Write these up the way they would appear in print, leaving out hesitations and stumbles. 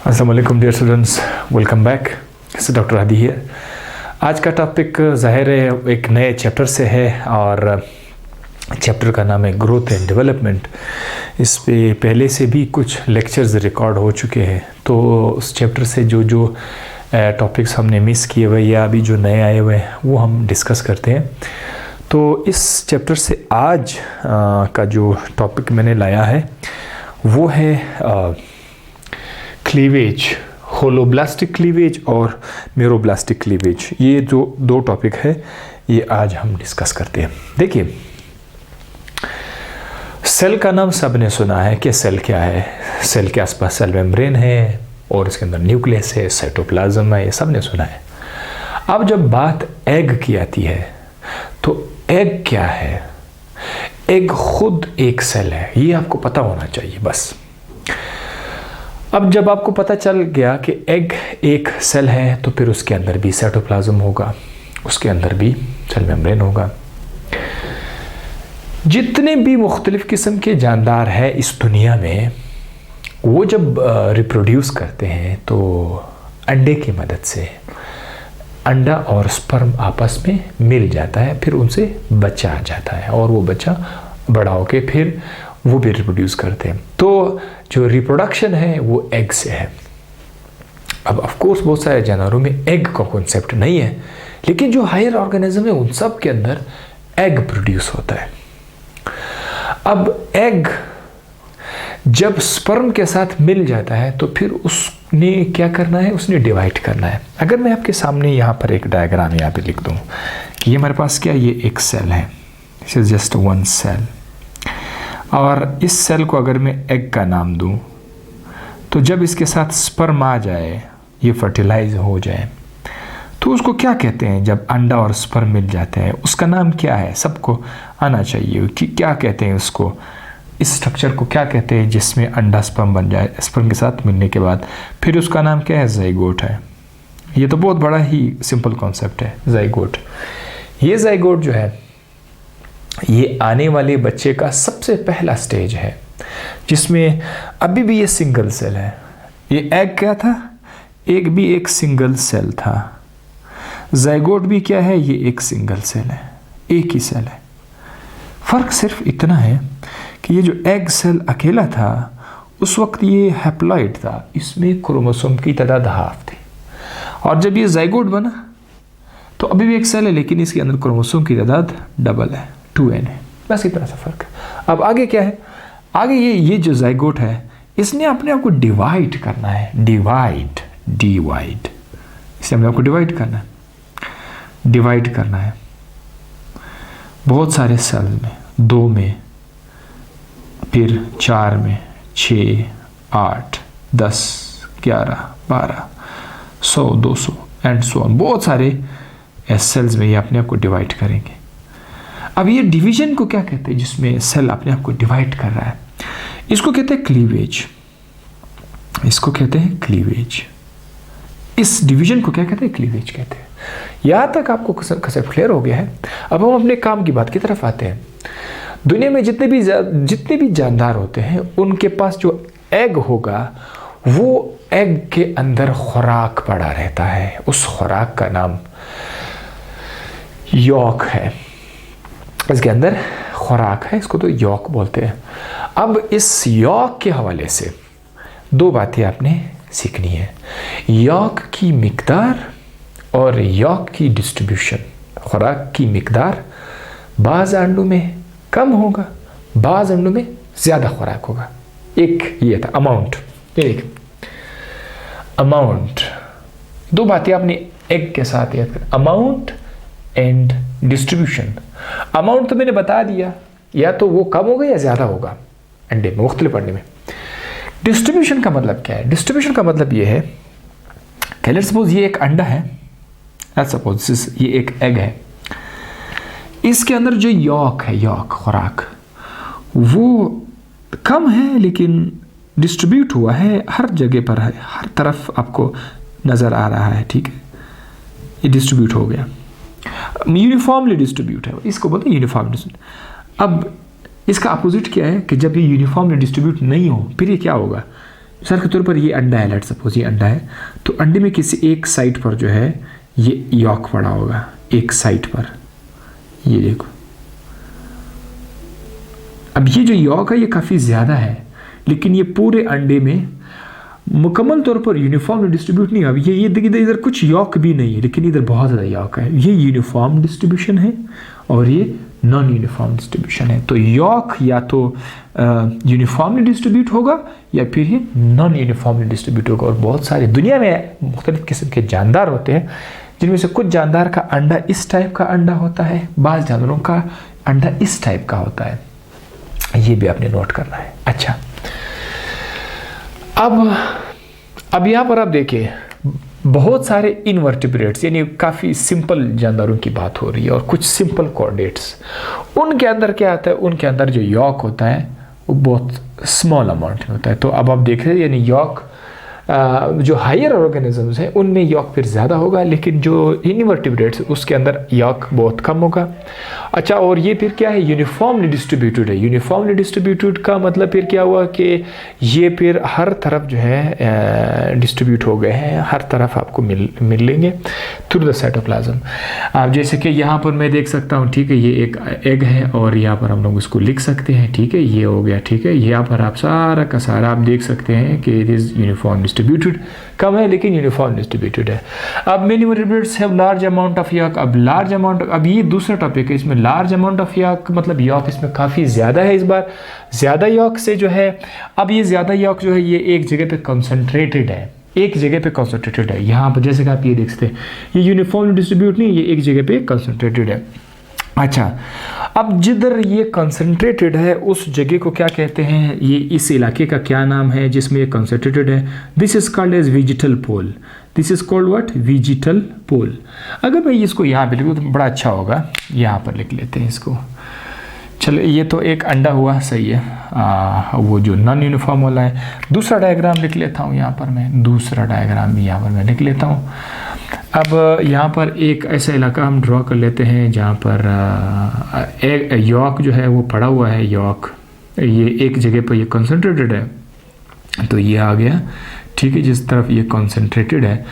अस्सलाम वालेकुम dear students, welcome back. इस डॉक्टर हादी हियर। आज का टॉपिक ज़ाहिर है एक नए चैप्टर से है और चैप्टर का नाम है ग्रोथ एंड डेवलपमेंट। इस पे पहले से भी कुछ लेक्चर्स रिकॉर्ड हो चुके हैं, तो उस चैप्टर से जो टॉपिक्स हमने मिस किए हुए या अभी जो नए आए हुए हैं वो हम डिस्कस करते हैं। तो इस चैप्टर से आज का जो टॉपिक मैंने लाया है वो है क्लीवेज, होलोब्लास्टिक क्लीवेज और मेरोब्लास्टिक क्लीवेज। ये जो दो टॉपिक है ये आज हम डिस्कस करते हैं। देखिए, सेल का नाम सबने सुना है कि सेल क्या है। सेल के आसपास सेल मेम्ब्रेन है और इसके अंदर न्यूक्लियस है, साइटोप्लाज्म है, ये सबने सुना है। अब जब बात एग की आती है तो एग क्या है? एग खुद एक सेल है, ये आपको पता होना चाहिए बस। अब जब आपको पता चल गया कि एग एक सेल है तो फिर उसके अंदर भी साइटोप्लाज्म होगा, उसके अंदर भी सेल मेम्ब्रेन होगा। जितने भी मुख्तलिफ किस्म के जानदार हैं इस दुनिया में, वो जब रिप्रोड्यूस करते हैं तो अंडे की मदद से अंडा और स्पर्म आपस में मिल जाता है, फिर उनसे बच्चा आ जाता है और वो बच्चा बड़ा होके फिर वो भी रिप्रोड्यूस करते हैं। तो जो रिप्रोडक्शन है वो एग से है। अब ऑफ कोर्स बहुत सारे जानवरों में एग का कॉन्सेप्ट नहीं है, लेकिन जो हायर ऑर्गेनिज्म है उन सब के अंदर एग प्रोड्यूस होता है। अब एग जब स्पर्म के साथ मिल जाता है तो फिर उसने क्या करना है, उसने डिवाइड करना है। अगर मैं आपके सामने यहाँ पर एक डायग्राम यहाँ पे लिख दूँ कि ये हमारे पास क्या, ये एक सेल है, this is just one cell, और इस सेल को अगर मैं एग का नाम दूं तो जब इसके साथ स्पर्म आ जाए, ये फर्टिलाइज हो जाए, तो उसको क्या कहते हैं? जब अंडा और स्पर्म मिल जाते हैं उसका नाम क्या है? सबको आना चाहिए कि क्या कहते हैं उसको, इस स्ट्रक्चर को क्या कहते हैं जिसमें अंडा स्पर्म बन जाए, स्पर्म के साथ मिलने के बाद फिर उसका नाम क्या है? ज़ाइगोट है। ये तो बहुत बड़ा ही सिंपल कॉन्सेप्ट है, ज़ाइगोट। ये ज़ाइगोट जो है ये आने वाले बच्चे का सबसे पहला स्टेज है, जिसमें अभी भी ये सिंगल सेल है। ये एग क्या था? एग भी एक सिंगल सेल था। ज़ाइगोट भी क्या है? ये एक सिंगल सेल है, एक ही सेल है। फ़र्क सिर्फ इतना है कि ये जो एग सेल अकेला था उस वक्त ये हैप्लॉइड था, इसमें क्रोमोसोम की तादाद हाफ थी, और जब ये ज़ाइगोट बना तो अभी भी एक सेल है लेकिन इसके अंदर क्रोमोसोम की तादाद डबल है, 2n है। बस इतना सा फर्क है। अब आगे क्या है? आगे ये जो ज़ाइगोट है इसने अपने आप को डिवाइड करना है, डिवाइड इसे अपने आप को डिवाइड करना है बहुत सारे सेल में, 2 में, फिर 4 में, 6, 8, 10, 11, 12, 100, 200 एंड सो ऑन। बहुत सारे सेल्स में ये अपने आप को डिवाइड करेंगे। अब ये डिवीजन को क्या कहते हैं जिसमें सेल अपने आप को डिवाइड कर रहा है? इसको कहते हैं क्लीवेज। इसको कहते हैं क्लीवेज। इस डिवीजन को क्या कहते हैं? क्लीवेज कहते हैं। यहाँ तक आपको कंसेप्ट क्लियर हो गया है। अब हम अपने काम की बात की तरफ आते हैं। दुनिया में जितने भी जानदार होते हैं उनके पास जो एग होगा वो एग के अंदर खुराक पड़ा रहता है। उस खुराक का नाम यॉक है। इसके अंदर खुराक है, इसको तो यॉक बोलते हैं। अब इस यॉक के हवाले से 2 बातें आपने सीखनी है, यॉक की मिकदार और यॉक की डिस्ट्रीब्यूशन। खुराक की मिकदार बाज़ अंडों में कम होगा, बाज़ अंडों में ज़्यादा खुराक होगा। एक ये था अमाउंट। ये देखिए अमाउंट, 2 बातें आपने एग के साथ याद कर, अमाउंट एंड डिस्ट्रीब्यूशन। अमाउंट तो मैंने बता दिया, या तो वो कम होगा या ज़्यादा होगा अंडे में, मुख्तलिफ अंडे में। डिस्ट्रीब्यूशन का मतलब क्या है? डिस्ट्रीब्यूशन का मतलब ये है कि लेट्स सपोज ये एक अंडा है, लेट्स सपोज ये एक एग है, इसके अंदर जो यॉक है, यॉक खुराक, वो कम है लेकिन डिस्ट्रीब्यूट हुआ है, हर जगह पर है, हर तरफ आपको नज़र आ रहा है, ठीक है, ये डिस्ट्रीब्यूट हो गया, यूनिफॉर्मली डिस्ट्रीब्यूट है, इसको बोलते हैं यूनिफॉर्म डिस्ट्रीब्यूट। अब इसका अपोजिट क्या है कि जब ये यूनिफॉर्मली डिस्ट्रीब्यूट नहीं हो फिर ये क्या होगा? मिसाल के तौर पर ये अंडा है, लेट्स सपोज ये अंडा है, तो अंडे में किसी एक साइड पर जो है ये यॉक पड़ा होगा, एक साइड पर, ये देखो। अब ये जो यॉक है ये काफ़ी ज़्यादा है, लेकिन ये पूरे अंडे में मुकम्मल तौर पर यूनिफॉर्म डिस्ट्रीब्यूट नहीं है। अब ये देखिए इधर कुछ यॉक भी नहीं है, लेकिन इधर बहुत ज़्यादा यॉक है। ये यूनिफॉर्म डिस्ट्रीब्यूशन है और ये नॉन यूनिफॉर्म डिस्ट्रीब्यूशन है। तो यॉक या तो यूनिफॉर्मली डिस्ट्रीब्यूट होगा या फिर ये नॉन यूनिफॉर्मली डिस्ट्रीब्यूट होगा। और बहुत सारे दुनिया में मुख्तलिफ किस्म के जानदार होते हैं, जिनमें से कुछ जानदार का अंडा इस टाइप का अंडा होता है, बाज़ जानवरों का अंडा इस टाइप का होता है। ये भी आपने नोट करना है। अच्छा, अब यहाँ पर आप देखिए बहुत सारे इनवर्टिब्रेट्स यानी काफ़ी सिंपल जानदारों की बात हो रही है और कुछ सिंपल कॉर्डेट्स। उनके अंदर क्या आता है, उनके अंदर जो यॉक होता है वो बहुत स्मॉल अमाउंट में होता है। तो अब आप देख रहे हैं यानी यॉक जो हायर ऑर्गेनिजम्स हैं उनमें यॉक फिर ज़्यादा होगा, लेकिन जो इनवर्टिब्रेट्स उसके अंदर यॉक बहुत कम होगा। अच्छा, और ये फिर क्या है, यूनिफॉर्मली डिस्ट्रीब्यूटेड है। यूनिफॉर्मली डिस्ट्रीब्यूटेड का मतलब फिर क्या हुआ कि ये फिर हर तरफ जो है डिस्ट्रीब्यूट हो गए हैं, हर तरफ आपको मिल लेंगे थ्रू द साइटोप्लाज्म। आप जैसे कि यहाँ पर मैं देख सकता हूँ, ठीक है, ये एक एग है और यहाँ पर हम लोग इसको लिख सकते हैं, ठीक है, ये हो गया, ठीक है। यहाँ पर आप सारा का सारा आप देख सकते हैं कि इट इज़ यूनिफॉर्म डिस्ट्रीब्यूटेड, कम है लेकिन यूनिफॉर्म डिस्ट्रीब्यूटेड है। अब many vertebrates have large amount of York. अब लार्ज अमाउंट, अब ये दूसरा टॉपिक है, इसमें लार्ज अमाउंट ऑफ यॉक मतलब यॉक इसमें काफ़ी ज़्यादा है। इस बार ज़्यादा यॉक से जो है, अब ये ज़्यादा यॉक जो है ये एक जगह पे कंसंट्रेटेड है, एक जगह पे कंसंट्रेटेड है। यहाँ पर जैसे कि आप ये देख सकते हैं, ये यूनिफॉर्म डिस्ट्रीब्यूट नहीं, ये एक जगह पे कंसंट्रेटेड है। अच्छा, अब जिधर ये कंसंट्रेटेड है उस जगह को क्या कहते हैं, ये इस इलाके का क्या नाम है जिसमें ये कंसंट्रेटेड है? This is called as vegetal pole. This is called what? Vegetal pole. अगर मैं इसको यहाँ पे लिखूँ तो बड़ा अच्छा होगा, यहाँ पर लिख लेते हैं इसको। चलो, ये तो एक अंडा हुआ, सही है, वो जो नॉन यूनिफॉर्म वाला है। दूसरा डायग्राम लिख लेता हूँ यहाँ पर मैं, दूसरा डायग्राम भी यहाँ पर मैं लिख लेता हूँ। अब यहाँ पर एक ऐसा इलाका हम ड्रॉ कर लेते हैं जहाँ पर यॉक जो है वो पड़ा हुआ है। यॉक ये एक जगह पर ये कंसंट्रेटेड है, तो ये आ गया, ठीक है, जिस तरफ ये कंसंट्रेटेड है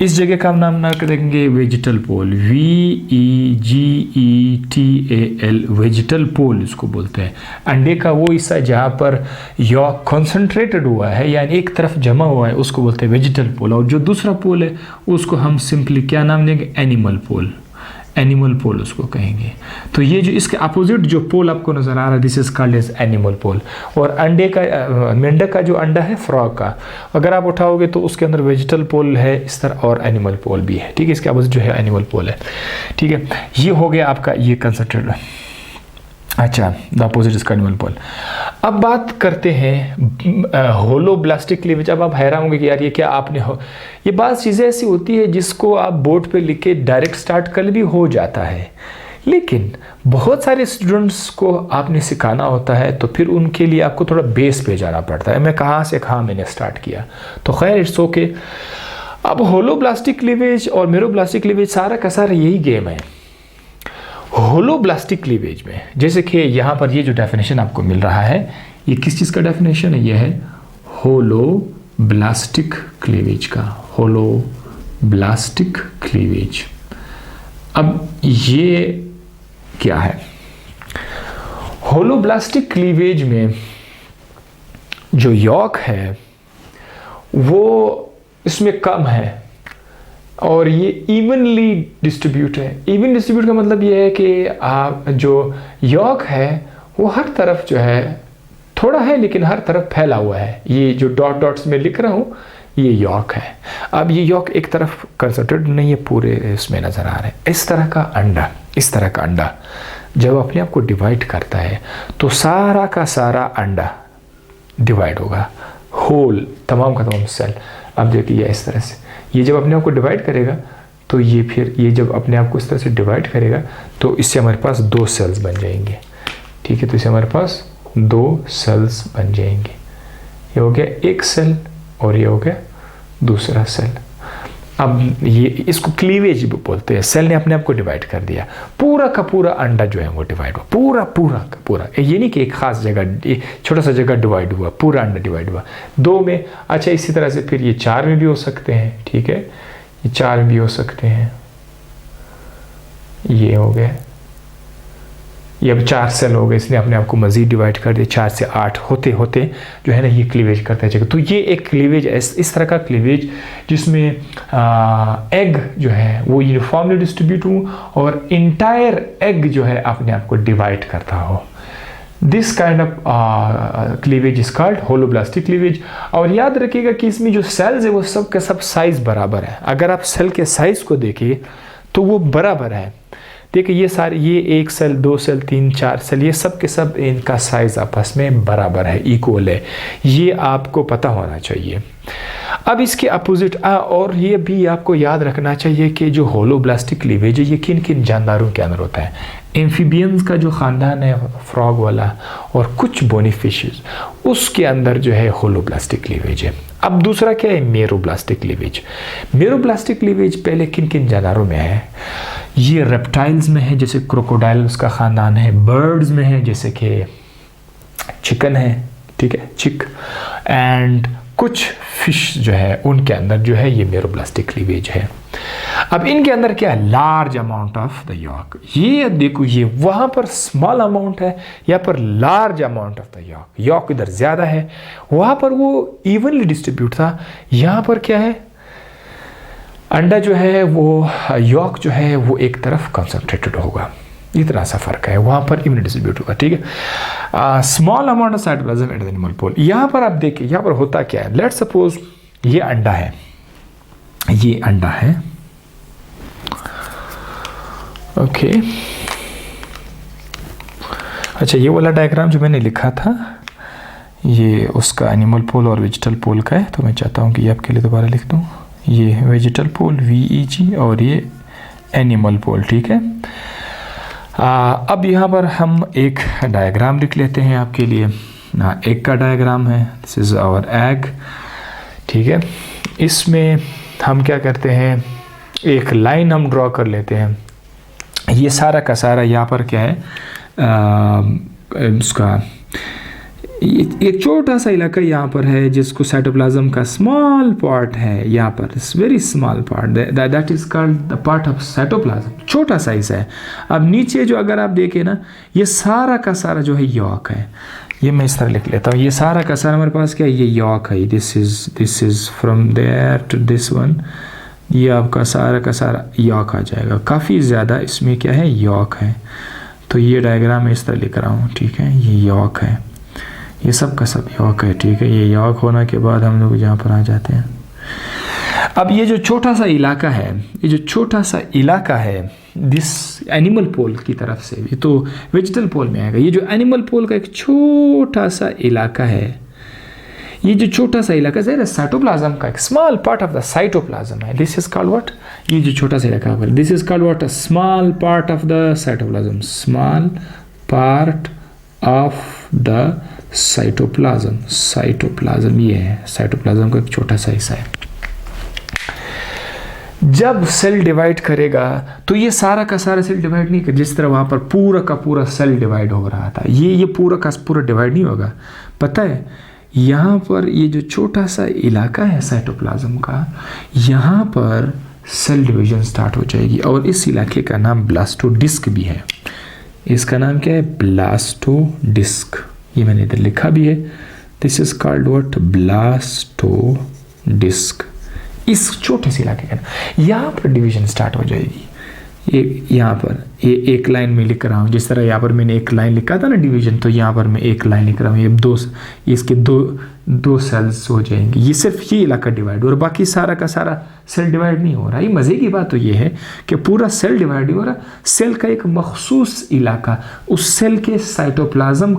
इस जगह का हम नाम रखेंगे वेजिटल पोल। VEGETAL, वेजिटल पोल इसको बोलते हैं। अंडे का वो हिस्सा जहाँ पर यॉक कंसंट्रेटेड हुआ है यानी एक तरफ जमा हुआ है उसको बोलते हैं वेजिटल पोल। और जो दूसरा पोल है उसको हम सिंपली क्या नाम देंगे? एनिमल पोल। एनिमल पोल उसको कहेंगे। तो ये जो इसके अपोजिट जो पोल आपको नज़र आ रहा है, this is called as animal pole. और अंडे का, मेंढक का जो अंडा है, फ्रॉग का, अगर आप उठाओगे तो उसके अंदर वेजिटल पोल है इस तरह और एनिमल पोल भी है, ठीक है। इसके अपोजिट जो है एनिमल पोल है, ठीक है। ये हो गया आपका ये कंसंट्रेटेड। अच्छा, द अपोजिट इज एनिमल पोल। अब बात करते हैं होलोब्लास्टिक क्लीवेज। अब आप हैरान होंगे कि यार ये क्या आपने ये बात चीज़ें ऐसी होती है जिसको आप बोर्ड पे लिख के डायरेक्ट स्टार्ट कर भी हो जाता है, लेकिन बहुत सारे स्टूडेंट्स को आपने सिखाना होता है तो फिर उनके लिए आपको थोड़ा बेस पे जाना पड़ता है। मैं कहाँ से कहाँ मैंने स्टार्ट किया, तो खैर इट्स ओके। अब होलोब्लास्टिक क्लीवेज और मेरोब्लास्टिक क्लीवेज सारा का सारा यही गेम है। होलोब्लास्टिक क्लीवेज में जैसे कि यहाँ पर ये जो डेफिनेशन आपको मिल रहा है, ये किस चीज़ का डेफिनेशन है? ये है होलोब्लास्टिक क्लीवेज का। Holoblastic cleavage. अब ये क्या है? होलोब्लास्टिक क्लीवेज में जो यॉक है वो इसमें कम है और ये इवनली डिस्ट्रीब्यूट है। इवन डिस्ट्रीब्यूट का मतलब ये है कि आप जो यॉक है वो हर तरफ जो है थोड़ा है लेकिन हर तरफ फैला हुआ है। ये जो डॉट डॉट्स में लिख रहा हूँ ये यॉक है। अब ये यॉक एक तरफ कंसंट्रेटेड नहीं है, पूरे इसमें नज़र आ रहा है। इस तरह का अंडा जब अपने आप को डिवाइड करता है तो सारा का सारा अंडा डिवाइड होगा, होल तमाम का तमाम सेल। अब देखिए इस तरह से ये जब अपने आप को डिवाइड करेगा तो ये फिर ये जब अपने आप को इस तरह से डिवाइड करेगा तो इससे हमारे पास 2 सेल्स बन जाएंगे, ठीक है। तो इससे हमारे पास 2 सेल्स बन जाएंगे। ये हो गया एक सेल और ये हो गया दूसरा सेल। अब ये इसको क्लीवेज बोलते हैं। सेल ने अपने आप को डिवाइड कर दिया, पूरा का पूरा अंडा जो है वो डिवाइड हुआ, पूरा का पूरा। ये नहीं कि एक खास जगह, छोटा सा जगह डिवाइड हुआ, पूरा अंडा डिवाइड हुआ 2 में। अच्छा, इसी तरह से फिर ये 4 में भी हो सकते हैं, ठीक है, ये 4 में भी हो सकते हैं। ये हो गए, ये अब 4 सेल हो गए, इसने अपने आप को मज़ीद डिवाइड कर दिया। 4 से 8 होते होते जो है ना ये क्लीवेज करता जाएगा। तो ये एक क्लीवेज, इस तरह का क्लीवेज जिसमें एग जो है वो यूनिफॉर्मली डिस्ट्रीब्यूट हो और इंटायर एग जो है अपने आप को डिवाइड करता हो। This kind of cleavage is called holoblastic cleavage. और याद रखिएगा कि इसमें जो सेल्स है वो सब के सब साइज बराबर है। अगर आप सेल के साइज को देखिए तो वो बराबर है। देखिए ये सारे, ये 1 सेल, 2 सेल, 3, 4 सेल, ये सब के सब इनका साइज आपस में बराबर है, इक्वल है। ये आपको पता होना चाहिए। अब इसके अपोजिट और ये भी आपको याद रखना चाहिए कि जो होलोब्लास्टिक क्लीवेज है ये किन किन जानदारों के अंदर होता है। एम्फीबियंस का जो ख़ानदान है फ्रॉग वाला और कुछ बोनी फिशेस, उसके अंदर जो है होलोब्लास्टिक क्लीवेज है। अब दूसरा क्या है, मेरोब्लास्टिक क्लीवेज। मेरोब्लास्टिक क्लीवेज पहले किन किन जानदारों में है, ये रेप्टाइल्स में है जैसे क्रोकोडाइल्स का ख़ानदान है, बर्ड्स में है जैसे कि चिकन है, ठीक है, चिक, एंड कुछ फिश जो है उनके अंदर जो है ये मेरोब्लास्टिक क्लीवेज है। अब इनके अंदर क्या है, large amount of the yolk. ये देखो, ये वहाँ पर स्मॉल अमाउंट है, यहाँ पर large amount of the yolk. Yolk इधर ज़्यादा है, वहाँ पर वो इवनली डिस्ट्रीब्यूट था। यहाँ पर क्या है, अंडा जो है वो यॉक जो है वो एक तरफ कंसंट्रेटेड होगा। इतना सा फर्क है, वहाँ पर इवनली डिस्ट्रीब्यूट होगा, ठीक है। Small amount of cytoplasm at the animal pole. यहाँ पर आप देखिए, यहाँ पर होता क्या है, लेट्स सपोज ये अंडा है, ये अंडा है, ओके। अच्छा, ये वाला डायग्राम जो मैंने लिखा था ये उसका एनिमल पोल और वेजिटल पोल का है, तो मैं चाहता हूँ कि ये आपके लिए दोबारा लिख दूँ। ये वेजिटल पोल VEG और ये एनिमल पोल, ठीक है। अब यहाँ पर हम एक डायग्राम लिख लेते हैं आपके लिए। एग का डायग्राम है, दिस इज़ आवर एग, ठीक है। इसमें हम क्या करते हैं, एक लाइन हम ड्रॉ कर लेते हैं। ये सारा का सारा यहाँ पर क्या है, उसका एक छोटा सा इलाका यहाँ पर है जिसको साइटोप्लाज्म का स्मॉल पार्ट है, यहाँ पर very small part, that is called the part of cytoplasm, छोटा साइज है। अब नीचे जो अगर आप देखें ना, ये सारा का सारा जो है यॉक है। ये मैं इस तरह लिख लेता हूँ, ये सारा का सारा हमारे पास क्या है, ये यॉक है। This is from there to this one, ये आपका सारा का सारा यॉक आ जाएगा। काफ़ी ज़्यादा इसमें क्या है, यॉक है। तो ये डायग्राम मैं इस तरह लिख रहा हूँ, ठीक है। ये यॉक है, ये सब का सब यॉक है, ठीक है। ये यॉक होने के बाद हम लोग यहाँ पर आ जाते हैं। अब ये जो छोटा सा इलाका है, ये जो छोटा सा इलाका है दिस एनिमल पोल की तरफ से, ये तो वेजिटल पोल में आएगा। ये जो एनिमल पोल का एक छोटा सा इलाका है, ये जो छोटा सा इलाका है साइटोप्लाज्म का एक small part of the cytoplasm है। दिस इज कॉल्ड व्हाट, ये जो छोटा सा इलाका है, this is called what, a small part of the cytoplasm, small part of the cytoplasm. Cytoplasm ये है, साइटोप्लाज्म का एक छोटा सा हिस्सा है। जब सेल डिवाइड करेगा तो ये सारा का सारा सेल डिवाइड नहीं कर, जिस तरह वहाँ पर पूरा का पूरा सेल डिवाइड हो रहा था, ये पूरा का पूरा डिवाइड नहीं होगा। पता है, यहाँ पर ये जो छोटा सा इलाका है साइटोप्लाज्म का, यहाँ पर सेल डिवीजन स्टार्ट हो जाएगी। और इस इलाके का नाम ब्लास्टोडिस्क भी है। इसका नाम क्या है, ब्लास्टोडिस्क। ये मैंने इधर लिखा भी है, दिस इज कॉल्ड व्हाट, ब्लास्टोडिस्क। इस छोटे से इलाके का यहाँ पर डिवीजन स्टार्ट हो जाएगी। ये यहाँ पर ये एक लाइन में लिख रहा हूँ, जिस तरह यहाँ पर मैंने एक लाइन लिखा था ना डिवीजन, तो यहाँ पर मैं एक लाइन लिख रहा हूँ। ये इसके दो सेल्स हो जाएंगे। ये सिर्फ ये इलाका डिवाइड, और बाकी सारा का सारा सेल डिवाइड नहीं हो रहा। ये मज़े की बात तो ये है कि पूरा सेल डिवाइड नहीं हो रहा, सेल का एक मखसूस इलाका, उस सेल के साइटोप्लाज्म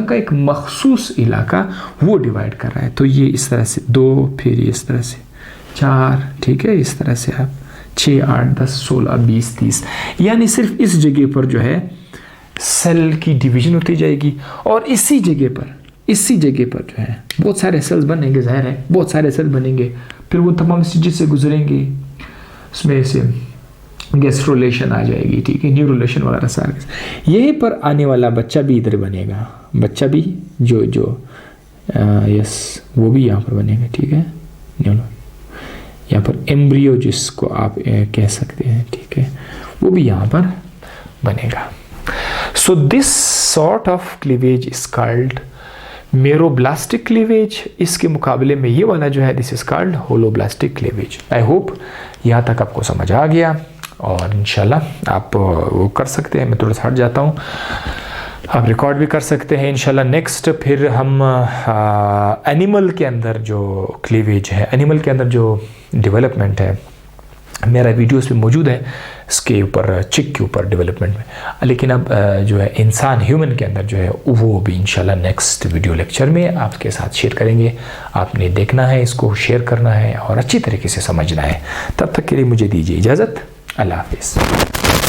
का एक मखसूस इलाका वो डिवाइड कर रहा है। तो ये इस तरह से 2, फिर इस तरह से 4, ठीक है। इस तरह से आप 6, 8, 10, 16, 20, 30, यानी सिर्फ इस जगह पर जो है सेल की डिवीजन होती जाएगी। और इसी जगह पर जो है बहुत सारे सेल्स बनेंगे, जाहिर है बहुत सारे सेल बनेंगे, फिर वो तमाम स्टेजेस से गुजरेंगे, उसमें से गैस्ट्रोलेशन आ जाएगी, ठीक है, न्यूरोलेशन वगैरह सारे। यहीं पर आने वाला बच्चा भी इधर बनेगा, बच्चा भी जो यस वो भी यहाँ पर बनेगा, ठीक है, यहाँ पर एम्ब्रियो जिसको आप कह सकते हैं, ठीक है, वो भी यहाँ पर बनेगा। So this sort of cleavage is called meroblastic cleavage. इसके मुकाबले में ये वाला जो है this is called holoblastic cleavage. I hope यहाँ तक आपको समझ आ गया और इंशाल्लाह आप वो कर सकते हैं। मैं थोड़ा सा हट जाता हूँ, आप रिकॉर्ड भी कर सकते हैं इंशाल्लाह। नेक्स्ट फिर हम एनिमल के अंदर जो क्लीवेज है, एनिमल के अंदर जो डेवलपमेंट है, मेरा वीडियोस पे मौजूद है इसके ऊपर, चिक के ऊपर डेवलपमेंट में, लेकिन अब जो है इंसान ह्यूमन के अंदर जो है वो भी इंशाल्लाह नेक्स्ट वीडियो लेक्चर में आपके साथ शेयर करेंगे। आपने देखना है, इसको शेयर करना है और अच्छी तरीके से समझना है। तब तक के लिए मुझे दीजिए इजाज़त। अल्लाह हाफिज़।